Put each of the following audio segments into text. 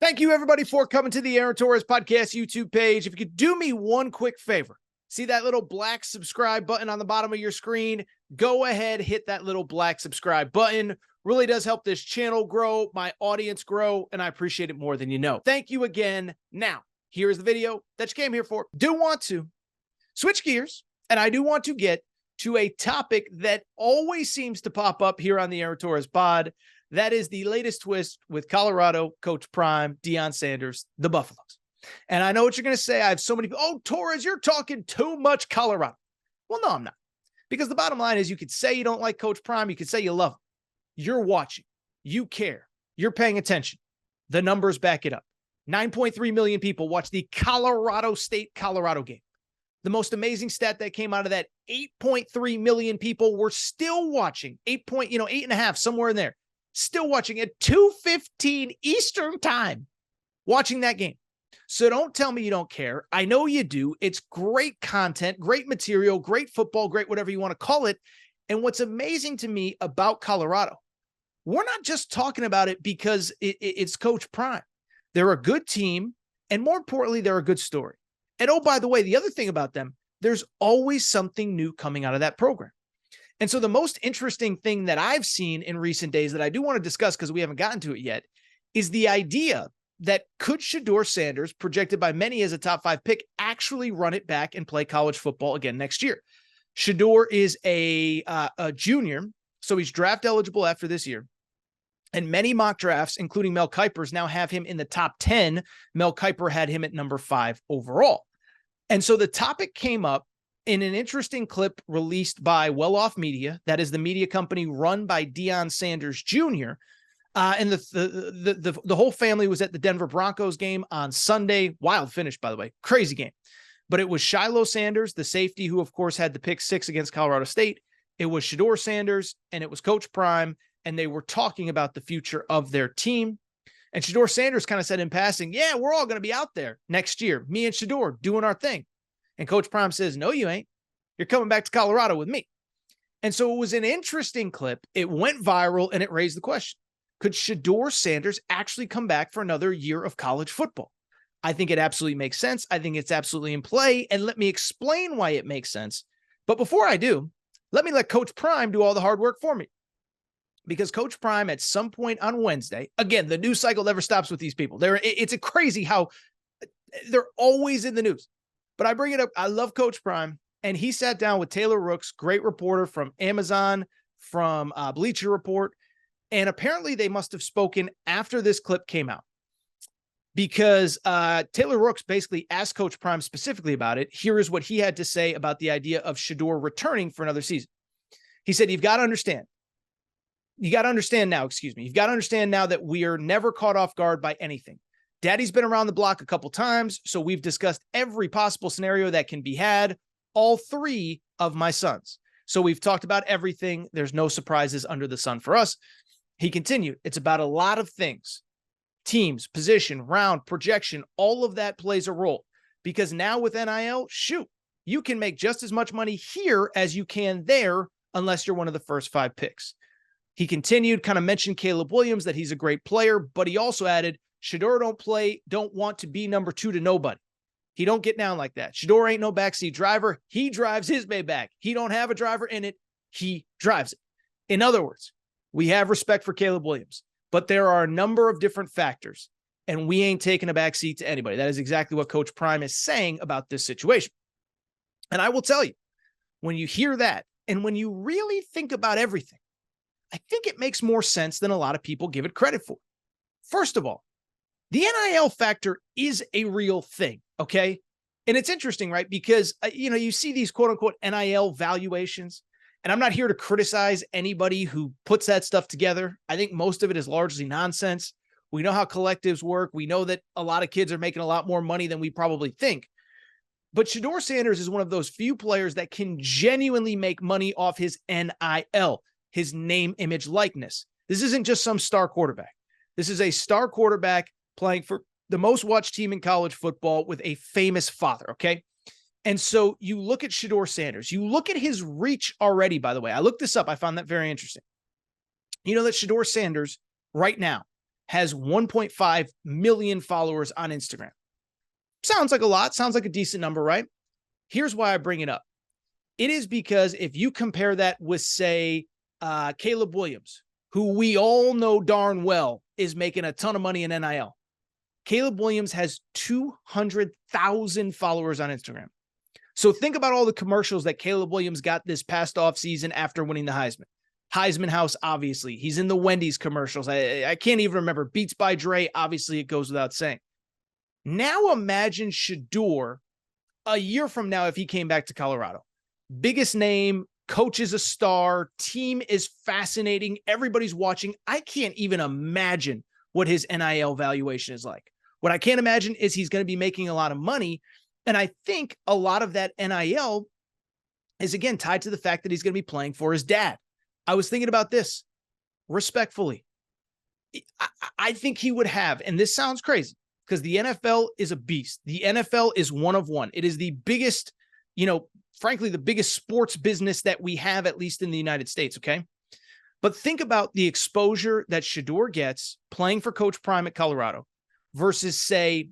Thank you, everybody, for coming to the Aaron Torres Podcast YouTube page. If you could do me one quick favor, see that little black subscribe button on the bottom of your screen? Go ahead, hit that little black subscribe button. Really does help this channel grow, my audience grow, and I appreciate it more than you know. Thank you again. Now, here's the video that you came here for. Do want to switch gears, and I do want to get to a topic that always seems to pop up here on the Aaron Torres pod. That is the latest twist with Colorado Coach Prime, Shedeur Sanders, the Buffaloes. And I know what you're going to say. I have so many people, oh, Torres, you're talking too much Colorado. Well, no, I'm not. Because the bottom line is you could say you don't like Coach Prime. You could say you love him. You're watching. You care. You're paying attention. The numbers back it up. 9.3 million people watched the Colorado State-Colorado game. The most amazing stat that came out of that, 8.3 million people were still watching. 8.5, somewhere in there. Still watching at 2:15 Eastern time, watching that game. So don't tell me you don't care. I know you do. It's great content, great material, great football, great whatever you want to call it. And what's amazing to me about Colorado, we're not just talking about it because it's Coach Prime. They're a good team, and more importantly, they're a good story. And oh, by the way, the other thing about them, there's always something new coming out of that program. And so the most interesting thing that I've seen in recent days that I do want to discuss because we haven't gotten to it yet is the idea that could Shedeur Sanders, projected by many as a top 5 pick, actually run it back and play college football again next year. Shedeur is a junior, so he's draft eligible after this year. And many mock drafts, including Mel Kiper's, now have him in the top 10. Mel Kiper had him at number 5 overall. And so the topic came up in an interesting clip released by Well Off Media. That is the media company run by Shedeur Sanders Jr. And the whole family was at the Denver Broncos game on Sunday. Wild finish, by the way. Crazy game. But it was Shedeur Sanders, the safety, who, of course, had the pick 6 against Colorado State. It was Shedeur Sanders, and it was Coach Prime, and they were talking about the future of their team. And Shedeur Sanders kind of said in passing, yeah, we're all going to be out there next year, me and Shedeur doing our thing. And Coach Prime says, no, you ain't. You're coming back to Colorado with me. And so it was an interesting clip. It went viral, and it raised the question. Could Shedeur Sanders actually come back for another year of college football? I think it absolutely makes sense. I think it's absolutely in play. And let me explain why it makes sense. But before I do, let me let Coach Prime do all the hard work for me. Because Coach Prime, at some point on Wednesday, again, the news cycle never stops with these people. It's crazy how they're always in the news. But I bring it up. I love Coach Prime. And he sat down with Taylor Rooks, great reporter from Amazon, from Bleacher Report. And apparently they must have spoken after this clip came out. Because Taylor Rooks basically asked Coach Prime specifically about it. Here is what he had to say about the idea of Shedeur returning for another season. He said, you've got to understand. You've got to understand now that we are never caught off guard by anything. Daddy's been around the block a couple times, so we've discussed every possible scenario that can be had, all 3 of my sons. So we've talked about everything. There's no surprises under the sun for us. He continued, it's about a lot of things. Teams, position, round, projection, all of that plays a role. Because now with NIL, shoot, you can make just as much money here as you can there unless you're one of the first 5 picks. He continued, kind of mentioned Caleb Williams, that he's a great player, but he also added, Shedeur don't want to be number 2 to nobody. He don't get down like that. Shedeur ain't no backseat driver. He drives his Maybach. He don't have a driver in it. He drives it. In other words, we have respect for Caleb Williams, but there are a number of different factors, and we ain't taking a backseat to anybody. That is exactly what Coach Prime is saying about this situation. And I will tell you, when you hear that, and when you really think about everything, I think it makes more sense than a lot of people give it credit for. First of all, the NIL factor is a real thing, okay? And it's interesting, right? Because, you see these quote-unquote NIL valuations, and I'm not here to criticize anybody who puts that stuff together. I think most of it is largely nonsense. We know how collectives work. We know that a lot of kids are making a lot more money than we probably think. But Shedeur Sanders is one of those few players that can genuinely make money off his NIL, his name, image, likeness. This isn't just some star quarterback. This is a star quarterback playing for the most watched team in college football with a famous father, okay? And so you look at Shedeur Sanders. You look at his reach already, by the way. I looked this up. I found that very interesting. You know that Shedeur Sanders right now has 1.5 million followers on Instagram. Sounds like a lot, sounds like a decent number, right? Here's why I bring it up. It is because if you compare that with, say, Caleb Williams, who we all know darn well is making a ton of money in NIL. Caleb Williams has 200,000 followers on Instagram. So think about all the commercials that Caleb Williams got this past offseason after winning the Heisman. Heisman House, obviously. He's in the Wendy's commercials. I can't even remember. Beats by Dre, obviously it goes without saying. Now imagine Shedeur a year from now if he came back to Colorado. Biggest name, coach is a star, team is fascinating, everybody's watching. I can't even imagine what his NIL valuation is like. What I can't imagine is he's going to be making a lot of money. And I think a lot of that NIL is, again, tied to the fact that he's going to be playing for his dad. I was thinking about this respectfully. I think he would have, and this sounds crazy because the NFL is a beast. The NFL is one of one. It is the biggest, frankly, the biggest sports business that we have, at least in the United States. Okay. But think about the exposure that Shedeur gets playing for Coach Prime at Colorado versus, say,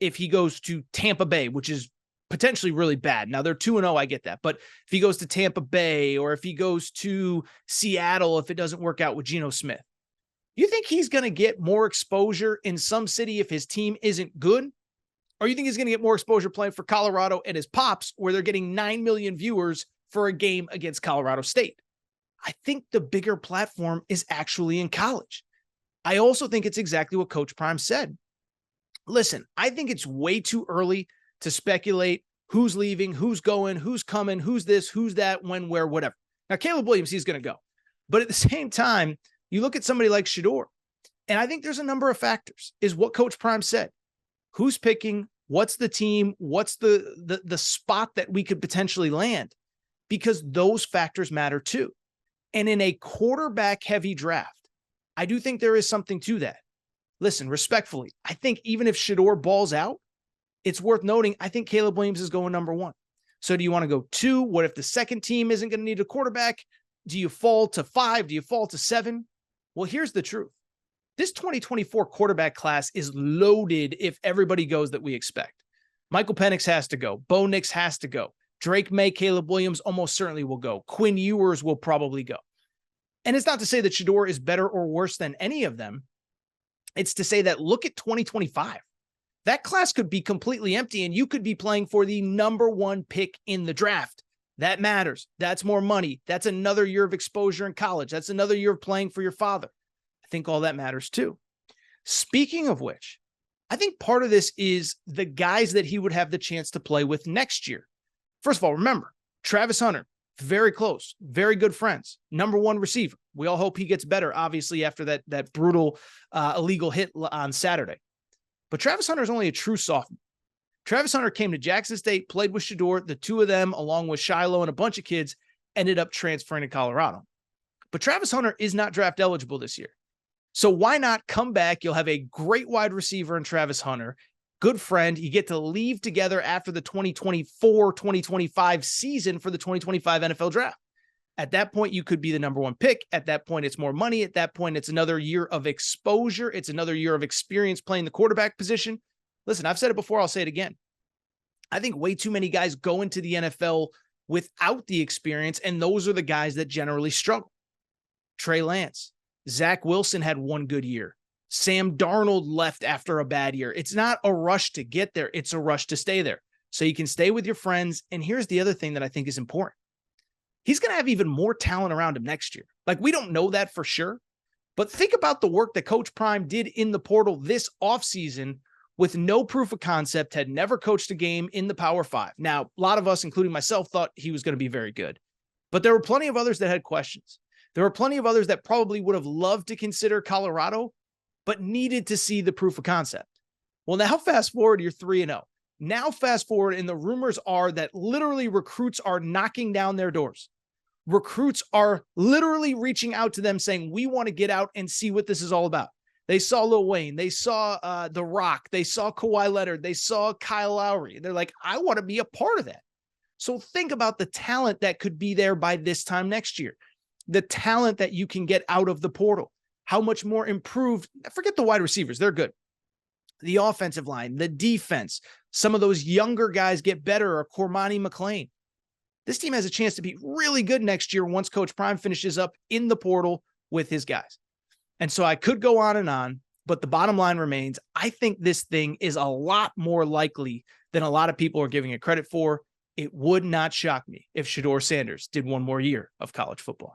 if he goes to Tampa Bay, which is potentially really bad. Now they're 2-0. I get that. But if he goes to Tampa Bay or if he goes to Seattle, if it doesn't work out with Geno Smith, you think he's going to get more exposure in some city if his team isn't good? Or you think he's going to get more exposure playing for Colorado and his Pops, where they're getting 9 million viewers for a game against Colorado State? I think the bigger platform is actually in college. I also think it's exactly what Coach Prime said. Listen, I think it's way too early to speculate who's leaving, who's going, who's coming, who's this, who's that, when, where, whatever. Now, Caleb Williams, he's going to go. But at the same time, you look at somebody like Shedeur, and I think there's a number of factors, is what Coach Prime said. Who's picking? What's the team? What's the spot that we could potentially land? Because those factors matter too. And in a quarterback-heavy draft, I do think there is something to that. Listen, respectfully, I think even if Shedeur balls out, it's worth noting, I think Caleb Williams is going number 1. So do you want to go 2? What if the second team isn't going to need a quarterback? Do you fall to 5? Do you fall to 7? Well, here's the truth. This 2024 quarterback class is loaded if everybody goes that we expect. Michael Penix has to go. Bo Nix has to go. Drake May, Caleb Williams almost certainly will go. Quinn Ewers will probably go. And it's not to say that Shedeur is better or worse than any of them. It's to say that look at 2025. That class could be completely empty and you could be playing for the number 1 pick in the draft. That matters. That's more money. That's another year of exposure in college. That's another year of playing for your father. I think all that matters too. Speaking of which, I think part of this is the guys that he would have the chance to play with next year. First of all, remember, Travis Hunter, very close, very good friends, number 1 receiver. We all hope he gets better, obviously, after that brutal illegal hit on Saturday. But Travis Hunter is only a true sophomore. Travis Hunter came to Jackson State, played with Shedeur. The two of them, along with Shiloh and a bunch of kids, ended up transferring to Colorado. But Travis Hunter is not draft eligible this year. So why not come back? You'll have a great wide receiver in Travis Hunter, good friend. You get to leave together after the 2024-2025 season for the 2025 NFL draft. At that point, you could be the number 1 pick. At that point, it's more money. At that point, it's another year of exposure. It's another year of experience playing the quarterback position. Listen, I've said it before. I'll say it again. I think way too many guys go into the NFL without the experience, and those are the guys that generally struggle. Trey Lance, Zach Wilson had 1 good year. Sam Darnold left after a bad year. It's not a rush to get there. It's a rush to stay there. So you can stay with your friends. And here's the other thing that I think is important. He's going to have even more talent around him next year. Like, we don't know that for sure, but think about the work that Coach Prime did in the portal this offseason with no proof of concept, had never coached a game in the Power 5. Now, a lot of us, including myself, thought he was going to be very good, but there were plenty of others that had questions. There were plenty of others that probably would have loved to consider Colorado, but needed to see the proof of concept. Well, now fast forward, you're 3-0. Now fast forward, and the rumors are that literally recruits are knocking down their doors. Recruits are literally reaching out to them saying, we want to get out and see what this is all about. They saw Lil Wayne. They saw The Rock. They saw Kawhi Leonard. They saw Kyle Lowry. They're like, I want to be a part of that. So think about the talent that could be there by this time next year. The talent that you can get out of the portal. how much more improved, forget the wide receivers, they're good. The offensive line, the defense, some of those younger guys get better, or Cormani McLean. This team has a chance to be really good next year once Coach Prime finishes up in the portal with his guys. And so I could go on, but the bottom line remains, I think this thing is a lot more likely than a lot of people are giving it credit for. It would not shock me if Shedeur Sanders did one more year of college football.